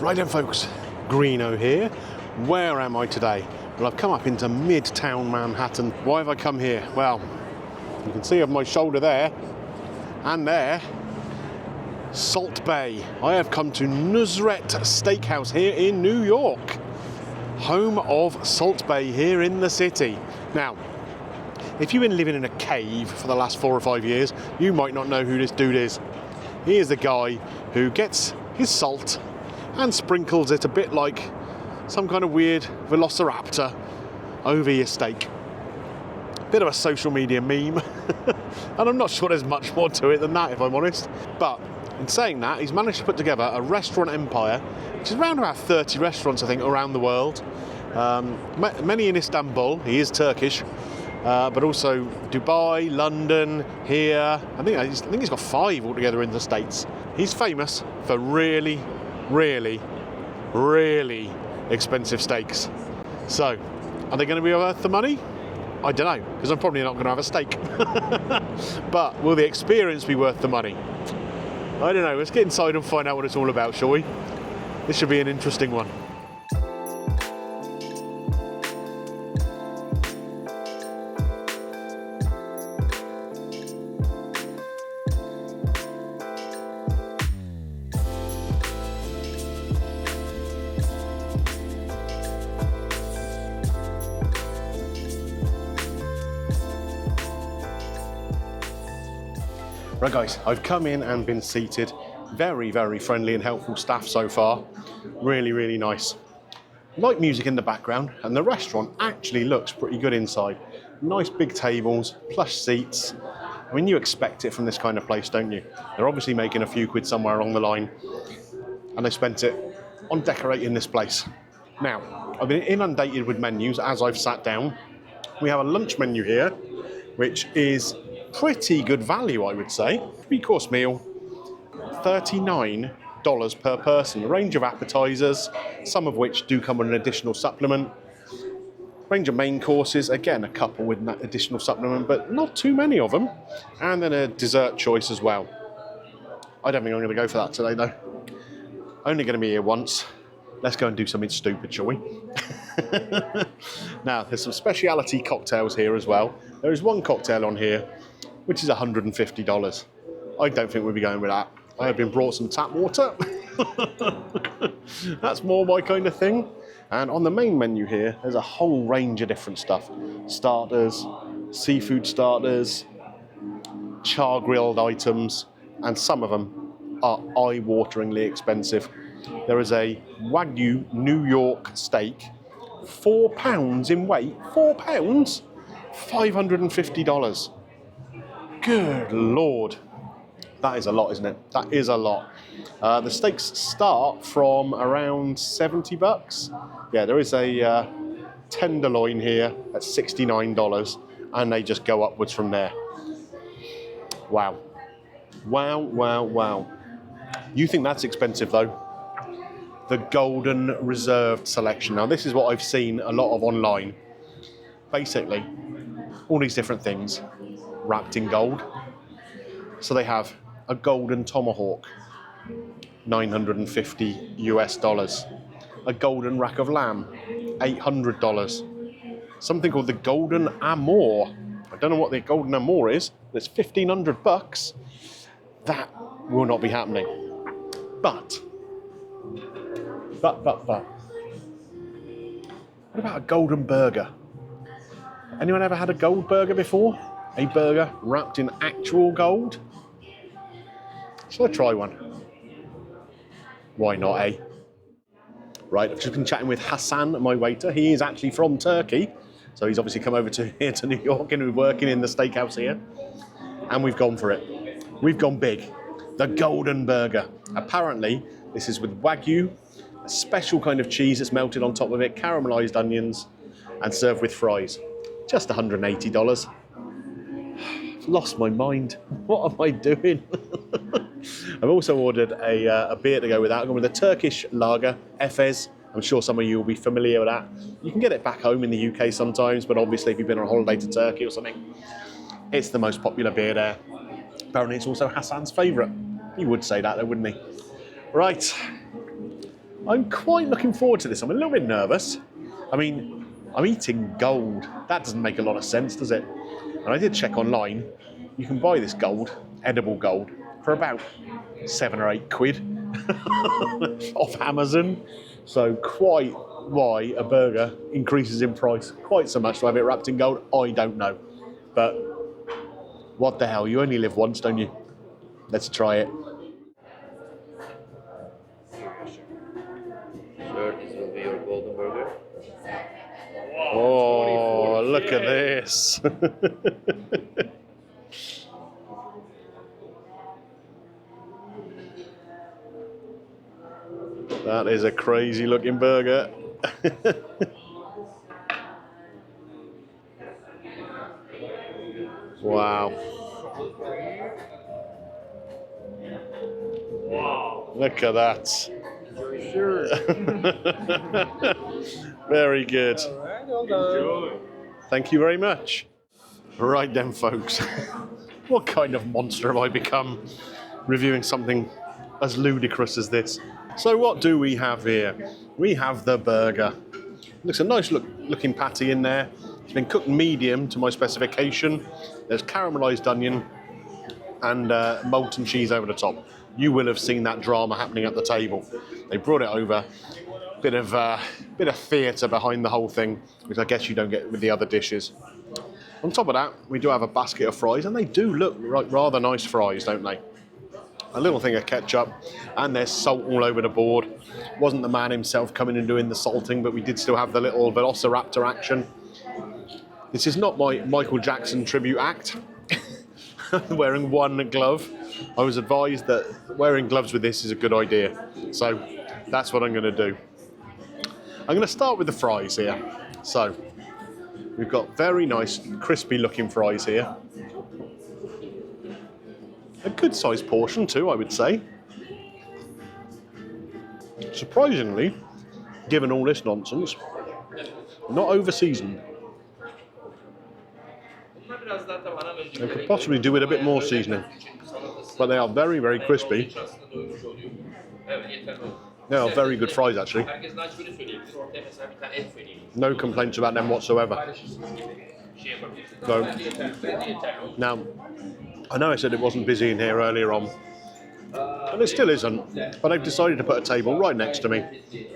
Right then folks, Greeno here. Where am I today? Well, I've come up into Midtown Manhattan. Why have I come here? Well, you can see over my shoulder there, and there, Salt Bae. I have come to Nusr-Et Steakhouse here in New York, home of Salt Bae here in the city. Now, if you've been living in a cave for the last 4 or 5 years, you might not know who this dude is. He is the guy who gets his salt and sprinkles it a bit like some kind of weird velociraptor over your steak. Bit of a social media meme, and I'm not sure there's much more to it than that, if I'm honest. But in saying that, he's managed to put together a restaurant empire, which is around about 30 restaurants, I think, around the world. Many in Istanbul. He is Turkish, but also Dubai, London, here. I think he's got 5 altogether in the States. He's famous for really expensive steaks. So, are they going to be worth the money? I don't know, because I'm probably not going to have a steak. But will the experience be worth the money? I don't know. Let's get inside and find out what it's all about, shall we? This should be an interesting one. Right guys, I've come in and been seated. Very friendly and helpful staff so far. Really nice. Light music in the background, and the restaurant actually looks pretty good inside. Nice big tables, plush seats. I mean, you expect it from this kind of place, don't you? They're obviously making a few quid somewhere along the line, and they spent it on decorating this place. Now, I've been inundated with menus as I've sat down. We have a lunch menu here, which is pretty good value, I would say. 3-course meal, $39 per person. A range of appetizers, some of which do come with an additional supplement. Range of main courses, again a couple with an additional supplement, but not too many of them. And then a dessert choice as well. I don't think I'm going to go for that today though. Only going to be here once. Let's go and do something stupid, shall we? Now, there's some specialty cocktails here as well. There is one cocktail on here which is $150. I don't think we'll be going with that. I have been brought some tap water. That's more my kind of thing. And on the main menu here, there's a whole range of different stuff. Starters, seafood starters, char-grilled items, and some of them are eye-wateringly expensive. There is a Wagyu New York steak, £4 in weight. £4? $550. Good Lord. That is a lot, isn't it? That is a lot. The steaks start from around $70. Yeah, there is a tenderloin here at $69, and they just go upwards from there. Wow. Wow. You think that's expensive though? The Golden Reserved selection. Now this is what I've seen a lot of online. Basically, all these different things wrapped in gold. So they have a golden tomahawk, $950 US. A golden rack of lamb, $800. Something called the Golden Amour. I don't know what the Golden Amour is. It's $1,500. That will not be happening. But. What about a golden burger? Anyone ever had a gold burger before? A burger wrapped in actual gold? Shall I try one? Why not, eh? Right, I've just been chatting with Hassan, my waiter. He is actually from Turkey, so he's obviously come over here to New York and we're working in the steakhouse here. And we've gone for it. We've gone big. The Golden Burger. Apparently, this is with Wagyu, a special kind of cheese that's melted on top of it, caramelized onions, and served with fries. Just $180. I've lost my mind. What am I doing? I've also ordered a beer to go with that. I'm going with a Turkish lager, Efes. I'm sure some of you will be familiar with that. You can get it back home in the UK sometimes, but obviously if you've been on holiday to Turkey or something, it's the most popular beer there. Apparently it's also Hassan's favourite. He would say that though, wouldn't he? Right. I'm quite looking forward to this. I'm a little bit nervous. I mean, I'm eating gold. That doesn't make a lot of sense, does it? And I did check online. You can buy this gold, edible gold, for about 7 or 8 quid off Amazon. So quite why a burger increases in price quite so much to have it wrapped in gold, I don't know. But what the hell, you only live once, don't you? Let's try it. Sir, this will be your golden burger. Oh, look at this. That is a crazy looking burger. Wow. Look at that. Sure. Very good. Well done. Thank you very much. Right then, folks. What kind of monster have I become reviewing something as ludicrous as this? So what do we have here? We have the burger. Looks a nice looking patty in there. It's been cooked medium to my specification. There's caramelised onion and molten cheese over the top. You will have seen that drama happening at the table. They brought it over. Bit of theatre behind the whole thing, which I guess you don't get with the other dishes. On top of that, we do have a basket of fries, and they do look like rather nice fries, don't they? A little thing of ketchup, and there's salt all over the board. Wasn't the man himself coming and doing the salting, but we did still have the little velociraptor action. This is not my Michael Jackson tribute act. Wearing one glove. I was advised that wearing gloves with this is a good idea. So that's what I'm going to do. I'm going to start with the fries here. So we've got very nice crispy looking fries here. A good sized portion too, I would say. Surprisingly, given all this nonsense, not over seasoned. They could possibly do with a bit more seasoning. But they are very, very crispy. They are very good fries, actually. No complaints about them whatsoever. So, now, I know I said it wasn't busy in here earlier on, and it still isn't, but I've decided to put a table right next to me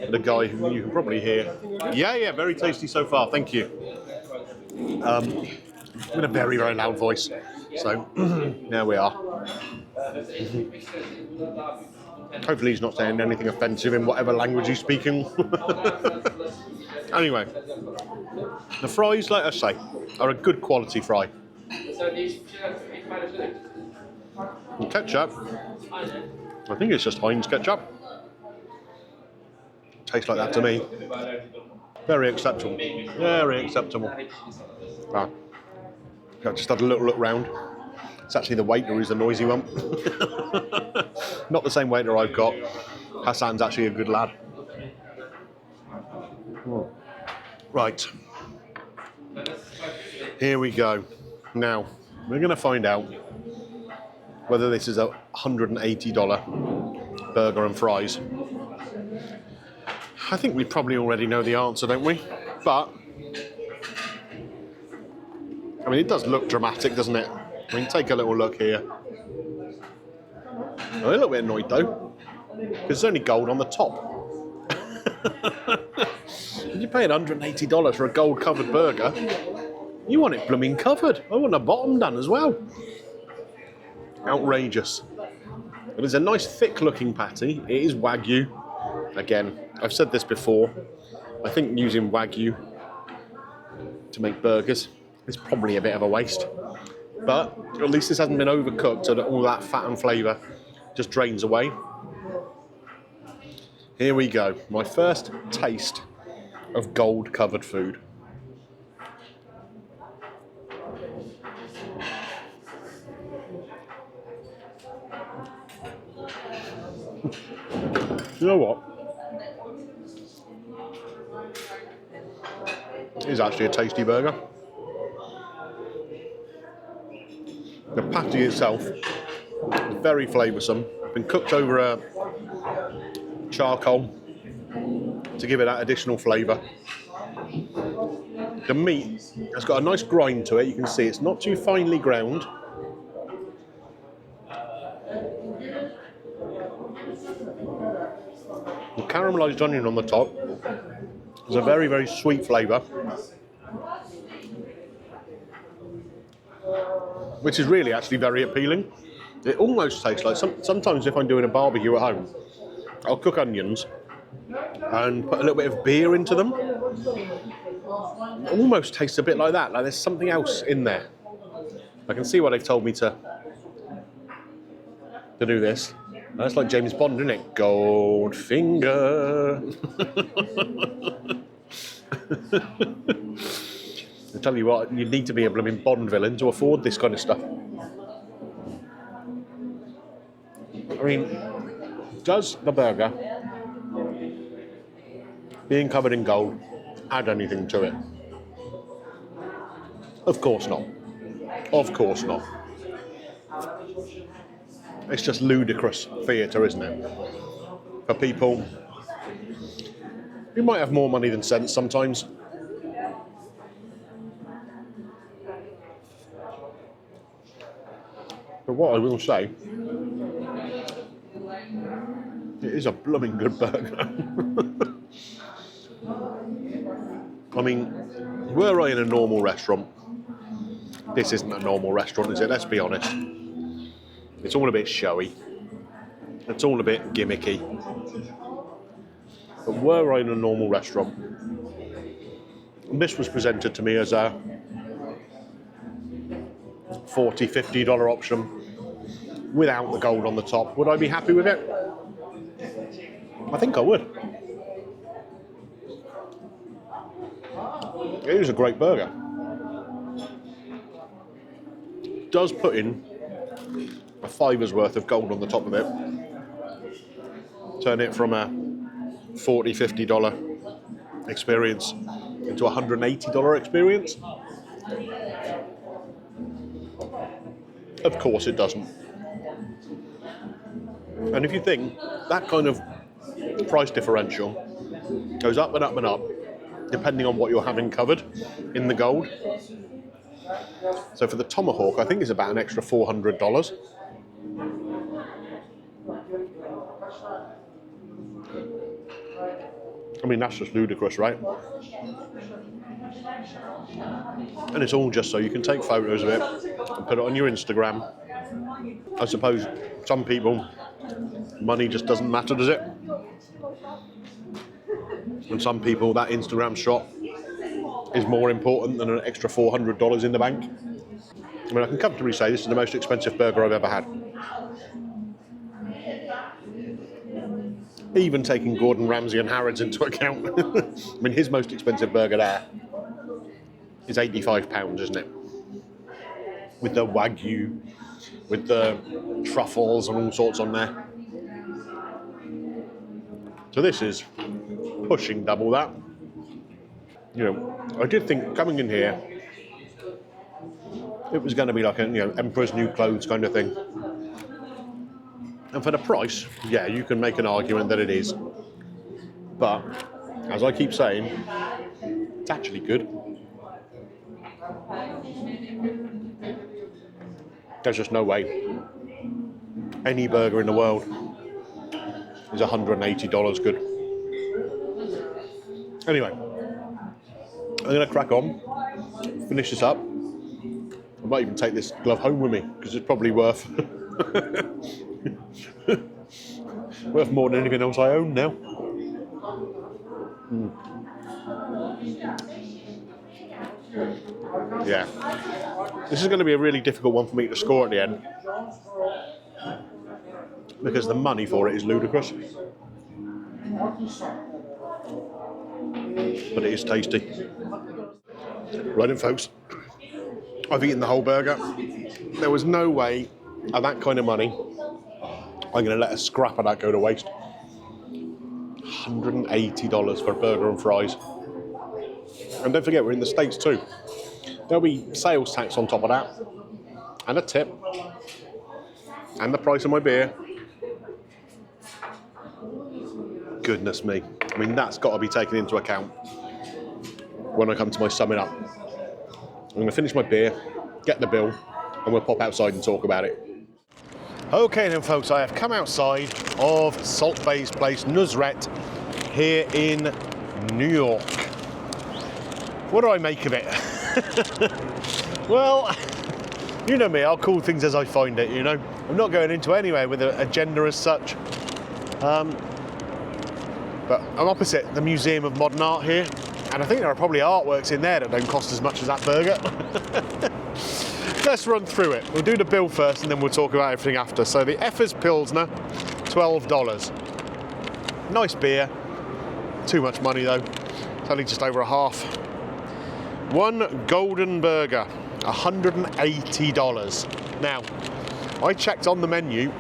with a guy who you can probably hear. Yeah, very tasty so far, thank you. In a very, very loud voice. So, there we are. Hopefully he's not saying anything offensive in whatever language he's speaking. Anyway, the fries, like I say, are a good quality fry. And ketchup, I think it's just Heinz ketchup. Tastes like that to me. Very acceptable. Very acceptable. I just had a little look round. It's actually the waiter who's the noisy one. Not the same waiter I've got. Hassan's actually a good lad. Right. Here we go. Now, we're going to find out whether this is a $180 burger and fries. I think we probably already know the answer, don't we? But, I mean, it does look dramatic, doesn't it? I mean, take a little look here. I'm a little bit annoyed, though, because there's only gold on the top. You're paying $180 for a gold-covered burger. You want it blooming covered. I want the bottom done as well. Outrageous. It is a nice thick-looking patty. It is Wagyu. Again, I've said this before. I think using Wagyu to make burgers is probably a bit of a waste. But at least this hasn't been overcooked so that all that fat and flavour just drains away. Here we go. My first taste of gold-covered food. You know what? It is actually a tasty burger. The patty itself is very flavoursome. Been cooked over a charcoal to give it that additional flavour. The meat has got a nice grind to it. You can see it's not too finely ground. The caramelised onion on the top is a very, very sweet flavour, which is really actually very appealing. It almost tastes like, sometimes if I'm doing a barbecue at home, I'll cook onions and put a little bit of beer into them. It almost tastes a bit like that, like there's something else in there. I can see why they've told me to do this. That's like James Bond, isn't it? Goldfinger. I tell you what, you need to be a blooming Bond villain to afford this kind of stuff. I mean, does the burger being covered in gold add anything to it? Of course not. Of course not. It's just ludicrous theatre, isn't it? For people who might have more money than sense sometimes. But what I will say, it is a blooming good burger. I mean, were I in a normal restaurant, this isn't a normal restaurant, is it? Let's be honest. It's all a bit showy. It's all a bit gimmicky. But were I in a normal restaurant, and this was presented to me as a $40, $50 option without the gold on the top, would I be happy with it? I think I would. It is a great burger. It does put in a $5's worth of gold on the top of it. Turn it from a $40, $50 experience into a $180 experience. Of course it doesn't. And if you think that kind of price differential goes up and up and up, depending on what you're having covered in the gold. So for the tomahawk, I think it's about an extra $400. I mean, that's just ludicrous, right? And it's all just so you can take photos of it and put it on your Instagram. I suppose some people, money just doesn't matter, does it? And some people, that Instagram shot is more important than an extra $400 in the bank. I mean, I can comfortably say this is the most expensive burger I've ever had. Even taking Gordon Ramsay and Harrods into account. I mean, his most expensive burger there is £85, isn't it? With the Wagyu, with the truffles and all sorts on there. So this is pushing double that. You know, I did think coming in here, it was going to be like a, you know, Emperor's New Clothes kind of thing. And for the price, yeah, you can make an argument that it is. But, as I keep saying, it's actually good. There's just no way any burger in the world is $180 good. Anyway, I'm going to crack on, finish this up. I might even take this glove home with me, because it's probably worth worth more than anything else I own now. Yeah. This is going to be a really difficult one for me to score at the end, because the money for it is ludicrous. But it is tasty. Right then, folks. I've eaten the whole burger. There was no way at that kind of money I'm going to let a scrap of that go to waste. $180 for a burger and fries. And don't forget, we're in the States too. There'll be sales tax on top of that, and a tip, and the price of my beer. goodness me. I mean, that's got to be taken into account when I come to my summing up. I'm going to finish my beer, get the bill, and we'll pop outside and talk about it. Okay then folks, I have come outside of Salt Bae's place, Nusr-Et, here in New York. What do I make of it? Well, you know me, I'll call things as I find it, you know. I'm not going into anywhere with an agenda as such. But I'm opposite the Museum of Modern Art here, and I think there are probably artworks in there that don't cost as much as that burger. Let's run through it. We'll do the bill first and then we'll talk about everything after. So the Effer's Pilsner, $12. Nice beer. Too much money though. It's only just over a half. One golden burger, $180. Now, I checked on the menu.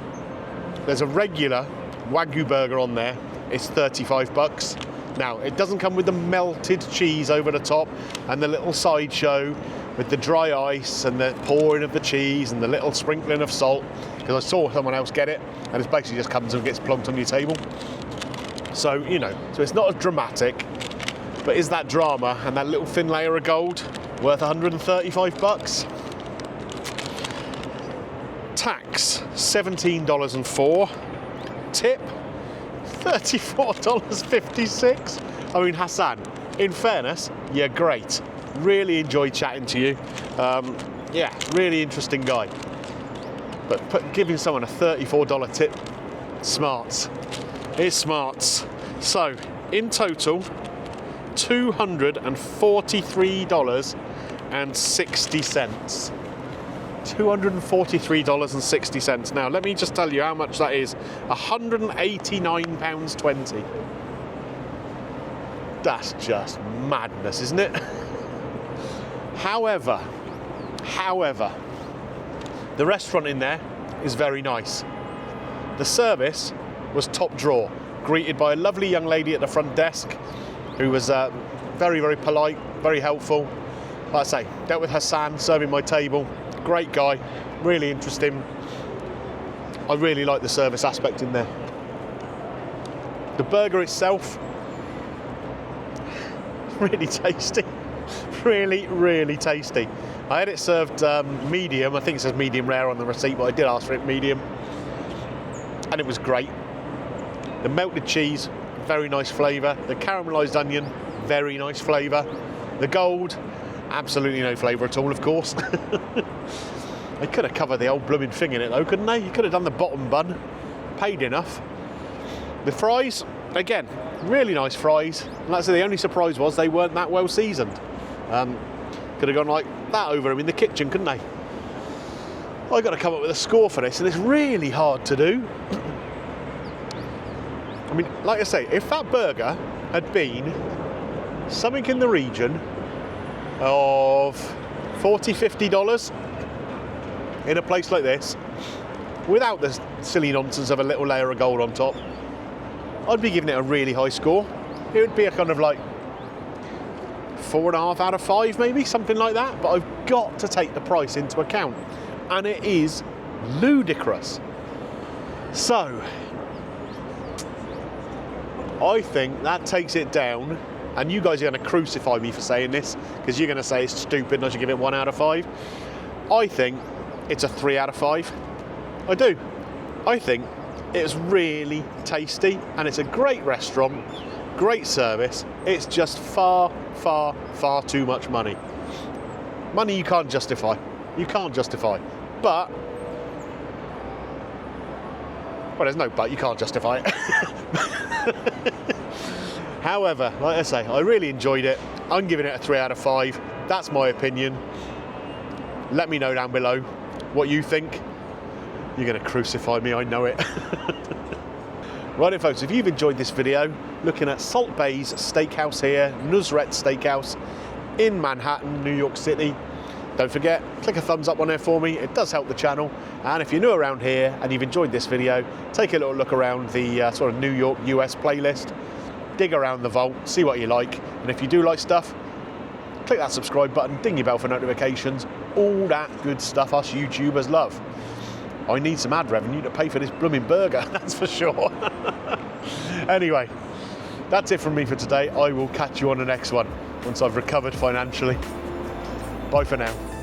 There's a regular Wagyu burger on there. It's 35 bucks. Now, it doesn't come with the melted cheese over the top and the little sideshow with the dry ice and the pouring of the cheese and the little sprinkling of salt, because I saw someone else get it, and it basically just comes and gets plunked on your table. So, you know, so it's not as dramatic, but is that drama and that little thin layer of gold worth 135 bucks? Tax, $17.04. Tip, $34.56. I mean, Hassan, in fairness, you're great. Really enjoyed chatting to you. Yeah, really interesting guy. But giving someone a $34 tip, smarts. It's smarts. So, in total, $243.60. $243.60. Now, let me just tell you how much that is. £189.20. That's just madness, isn't it? However, the restaurant in there is very nice. The service was top drawer, greeted by a lovely young lady at the front desk who was very, very polite, very helpful. Like I say, dealt with Hassan serving my table. Great guy, really interesting. I really like the service aspect in there. The burger itself, really tasty. Really, really tasty. I had it served medium. I think it says medium rare on the receipt, but I did ask for it medium. And it was great. The melted cheese, very nice flavour. The caramelised onion, very nice flavour. The gold, absolutely no flavour at all, of course. They could have covered the old blooming thing in it though, couldn't they? You could have done the bottom bun, paid enough. The fries, again, really nice fries. And that's the only surprise was they weren't that well seasoned. Could have gone like that over them in the kitchen, couldn't they? I've got to come up with a score for this, and it's really hard to do. I mean, like I say, if that burger had been something in the region of $40, $50 in a place like this, without the silly nonsense of a little layer of gold on top, I'd be giving it a really high score. It would be a kind of like 4.5 out of 5, maybe, something like that. But I've got to take the price into account, and it is ludicrous. So, I think that takes it down, and you guys are going to crucify me for saying this, because you're going to say it's stupid and I should give it 1 out of 5. I think it's a 3 out of 5. I do. I think it's really tasty, and it's a great restaurant, great service. It's just far, far, far too much money. Money you can't justify. You can't justify. But, well, there's no but, you can't justify it. However, like I say, I really enjoyed it. I'm giving it a 3 out of 5. That's my opinion. Let me know down below what you think. You're going to crucify me, I know it. Right then, folks, if you've enjoyed this video, looking at Salt Bae's Steakhouse here, Nusr-Et Steakhouse in Manhattan, New York City, don't forget, click a thumbs up on there for me. It does help the channel. And if you're new around here and you've enjoyed this video, take a little look around the sort of New York, US playlist. Dig around the vault, see what you like. And if you do like stuff, click that subscribe button, ding your bell for notifications. All that good stuff us YouTubers love. I need some ad revenue to pay for this blooming burger, that's for sure. Anyway, That's it from me for today. I will catch you on the next one once I've recovered financially. Bye for now.